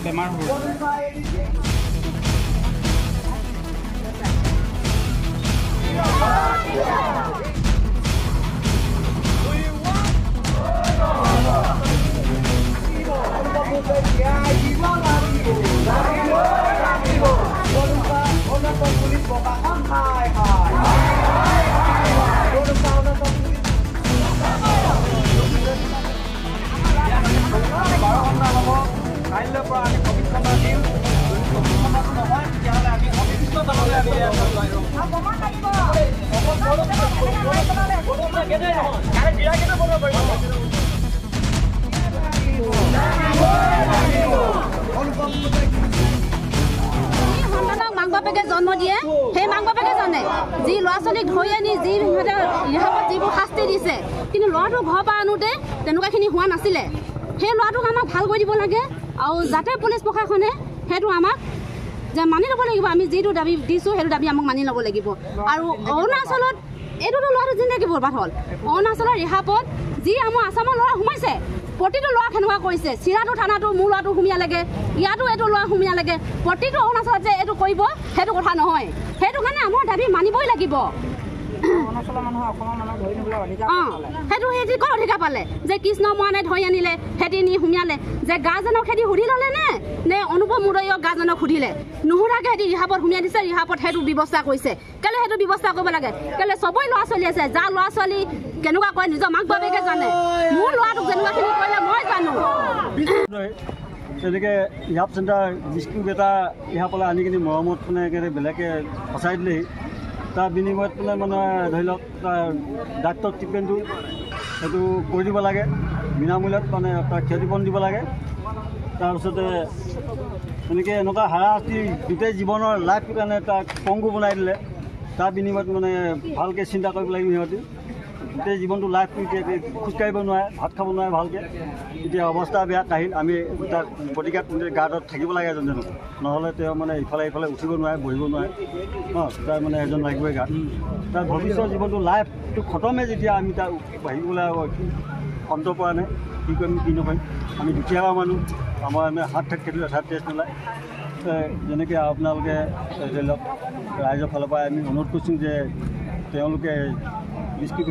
বেমাৰ হ'ব জন্ম দিয়ে সেই মাক বাপেকে জানে যি ল'ৰা ছোৱালীক ধৰি আনি যি ৰিহাবত যিবোৰ শাস্তি দিছে কিন্তু ল'ৰাটো ঘৰৰ পৰা আনোতে তেনেকুৱাখিনি হোৱা নাছিলে সেই ল'ৰাটোক আমাক ভাল কৰি দিব লাগে আৰু যাতে পুলিচ প্ৰশাসনে সেইটো আমাক যে মানি ল'ব লাগিব আমি যিটো দাবী দিছোঁ সেইটো দাবী আমাক মানি ল'ব লাগিব আৰু অৰুণাচলত এইটোতো ল'ৰাটো জিন্দগী বৰবাদ হ'ল অৰুণাচলৰ ৰিহাবত যি আমাৰ আছামৰ ল'ৰা সোমাইছে প্ৰতিটো ল'ৰা কেনেকুৱা কৰিছে চিৰাটো থানাটো মোৰ ল'ৰাটো সুমিয়া লাগে ইয়াতো এইটো ল'ৰা সুমিয়া লাগে প্ৰতিটো অৰুণাচলত যে এইটো কৰিব সেইটো কথা নহয় সেইটো কাৰণে আমাৰ দাবী মানিবই লাগিব সেইটো সিহঁতি ক'ত অধিকাৰ পালে যে কৃষ্ণ মৰাণে ধৰি আনিলে খেতি নি সুমিয়ালে যে গাৰ্জেনক খেতি সুধি ল'লে নে অনুপম মুদৈক গাৰ্জেনক সুধিলে নুসুধাকে সিহঁতি ৰিহাবত সুমিয়াই দিছে ৰিহাবত সেইটো ব্যৱস্থা কৰিছে কেলে সেইটো ব্যৱস্থা কৰিব লাগে কেলে চবৰে ল'ৰা ছোৱালী আছে যাৰ ল'ৰা ছোৱালী কেনেকুৱা কয় নিজৰ মাক বাপেকে জানে মোৰ ল'ৰাটোক যেনেকুৱাখিনি কৰিলে মই জানো তেনেকৈ ৰিহাব চেণ্টাৰ বিস্কুট এটা ৰিহাবলৈ আনি কিনি মৰমত মানে বেলেগে সঁচাই দিলেহি তাৰ বিনিময়ত মানে ধৰি লওক তাৰ ডাক্তৰ ট্ৰিটমেণ্টটো সেইটো কৰি দিব লাগে বিনামূল্যত মানে তাৰ ক্ষতিপূৰণ দিব লাগে তাৰপিছতে তেনেকৈ এনেকুৱা হাৰাশাস্তি গোটেই জীৱনৰ লাইফটোৰ কাৰণে তাক পংগু বনাই দিলে তাৰ বিনিময়ত মানে ভালকৈ চিন্তা কৰিব লাগিব সিহঁতি গোটেই জীৱনটো লাইফটো এতিয়া খোজকাঢ়িব নোৱাৰে ভাত খাব নোৱাৰে ভালকৈ এতিয়া অৱস্থা বেয়া কাহিল আমি তাক বডিগাৰ্ড গাৰ্ডত থাকিব লাগে এজন জানো নহ'লে তেওঁ মানে ইফালে উঠিব নোৱাৰে বহিব নোৱাৰে তাৰ মানে এজন লাগিবই গাত তাৰ ভৱিষ্যত জীৱনটো লাইফটো খতমেই যেতিয়া আমি তাৰ বাঢ়িবলৈ অন্ত পৰা নাই কি কৰিম কি নকৰিম আমি দুখীয়া মানুহ আমাৰ আমি হাত থাকিলে হাত টেষ্ট নোলায় যেনেকৈ আপোনালোকে ধৰি লওক ৰাইজৰ ফালৰ পৰা আমি অনুৰোধ কৰিছোঁ যে তেওঁলোকে বিস্কুট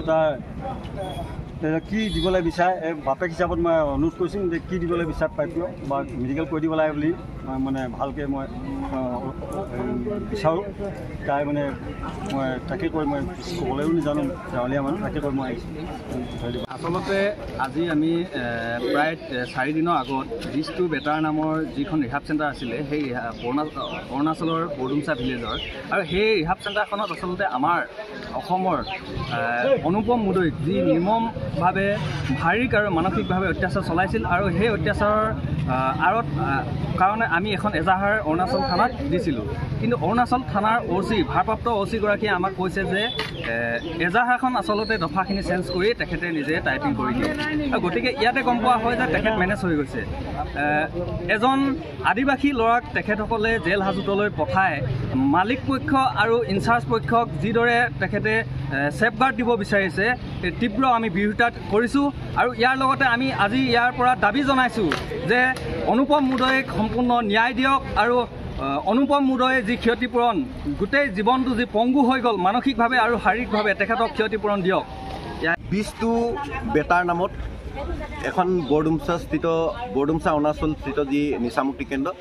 এটা কি দিবলৈ বিচাৰে বাপেক হিচাপত মই অনুৰোধ কৰিছোঁ যে কি দিবলৈ বিচাৰ পাইছোঁ বা মেডিকেল কৰি দিব লাগে বুলি মানে ভালকৈ মই বিচাৰোঁ তাই মানে মই তাকে কৈ মই ক'বলৈও নাজানো গাঁৱলীয়া মানুহ তাকে কৈ মই আহিছোঁ আচলতে আজি আমি প্ৰায় 4 দিনৰ আগত বিস্টু বেটাৰ নামৰ যিখন ৰিহাব চেণ্টাৰ আছিলে সেই অৰুণাচলৰ বৰডুমচা ভিলেজৰ আৰু সেই ৰিহাব চেণ্টাৰখনত আচলতে আমাৰ অসমৰ অনুপম মুদৈক যি নিৰ্মমভাৱে শাৰীৰিক আৰু মানসিকভাৱে অত্যাচাৰ চলাইছিল আৰু সেই অত্যাচাৰৰ আঁৰত কাৰণে আমি এখন এজাহাৰ অৰুণাচল থানাত দিছিলোঁ কিন্তু অৰুণাচল থানাৰ ভাৰপ্ৰাপ্ত গৰাকীয়ে আমাক কৈছে যে এজাহাৰখন আচলতে দফাখিনি চেঞ্জ কৰি তেখেতে নিজে টাইপিং কৰি দিয়ে আৰু গতিকে ইয়াতে গম পোৱা হয় যে তেখেত মেনেজ হৈ গৈছে এজন আদিবাসী ল'ৰাক তেখেতসকলে জেল হাজতলৈ পঠাই মালিক পক্ষ আৰু ইনচাৰ্জ পক্ষক যিদৰে তেখেতে ছেফগাৰ্ড দিব বিচাৰিছে তীব্ৰ আমি বিৰোধিতা কৰিছোঁ আৰু ইয়াৰ লগতে আমি আজি ইয়াৰ পৰা দাবী জনাইছোঁ যে অনুপম মুদৈক সম্পূৰ্ণ ন্যায় দিয়ক আৰু অনুপম মুদৈৰ যি ক্ষতিপূৰণ গোটেই জীৱনটো যি পংগু হৈ গ'ল মানসিকভাৱে আৰু শাৰীৰিকভাৱে তেখেতক ক্ষতিপূৰণ দিয়ক বিস্টু বেটাৰ নামত এখন বৰডুমচা অৰুণাচল স্থিত যি নিচামুক্তি কেন্দ্ৰ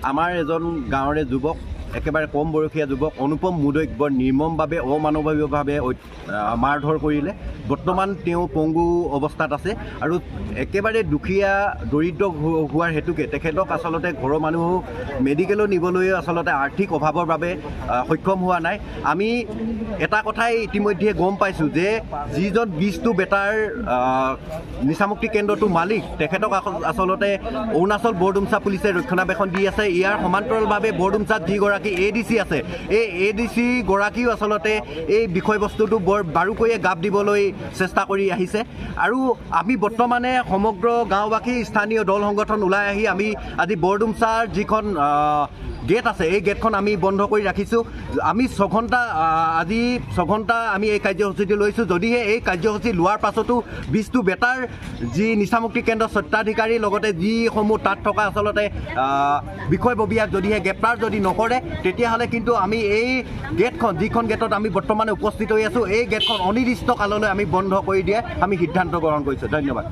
আমাৰ এজন গাঁৱৰে যুৱক একেবাৰে কম বয়সীয়া যুৱক অনুপম মুদৈক বৰ নিৰ্মমভাৱে অমানৱীয়ভাৱে মাৰধৰ কৰিলে বৰ্তমান তেওঁ পংগু অৱস্থাত আছে আৰু একেবাৰে দুখীয়া দৰিদ্ৰ হোৱাৰ হেতুকে তেখেতক আচলতে ঘৰৰ মানুহ মেডিকেলত নিবলৈ আচলতে আৰ্থিক অভাৱৰ বাবে সক্ষম হোৱা নাই আমি এটা কথাই ইতিমধ্যে গম পাইছোঁ যে যিজন বিস্টু বেটাৰ নিচামুক্তি কেন্দ্ৰটো মালিক তেখেতক আচলতে অৰুণাচল বৰডুমচা পুলিচে ৰক্ষণাবেক্ষণ দি আছে ইয়াৰ সমান্তৰালভাৱে বৰডুমচাত যিগৰাকী ADC আছে এই ADC গৰাকীও আচলতে এই বিষয়বস্তুটো বৰ বাৰুকৈয়ে গাপ দিবলৈ চেষ্টা কৰি আহিছে আৰু আমি বৰ্তমানে সমগ্ৰ গাঁওবাসী স্থানীয় দল সংগঠন ওলাই আহি আমি আজি বৰডুমচাৰ যিখন গেট আছে এই গেটখন আমি বন্ধ কৰি ৰাখিছোঁ আমি 6 ঘণ্টা আজি 6 ঘণ্টা আমি এই কাৰ্যসূচীটো লৈছোঁ যদিহে এই কাৰ্যসূচী লোৱাৰ পাছতো বিষ্টু বেটাৰ যি নিচামুক্তি কেন্দ্ৰ স্বত্বাধিকাৰী লগতে যিসমূহ তাত থকা আচলতে বিষয়ববীয়াক যদিহে গ্ৰেপ্তাৰ যদি নকৰে তেতিয়াহ'লে কিন্তু আমি এই গেটখন যিখন গেটত আমি বৰ্তমানে উপস্থিত হৈ আছোঁ এই গেটখন অনিৰ্দিষ্ট কাললৈ আমি বন্ধ কৰি দিয়ে আমি সিদ্ধান্ত গ্ৰহণ কৰিছোঁ ধন্যবাদ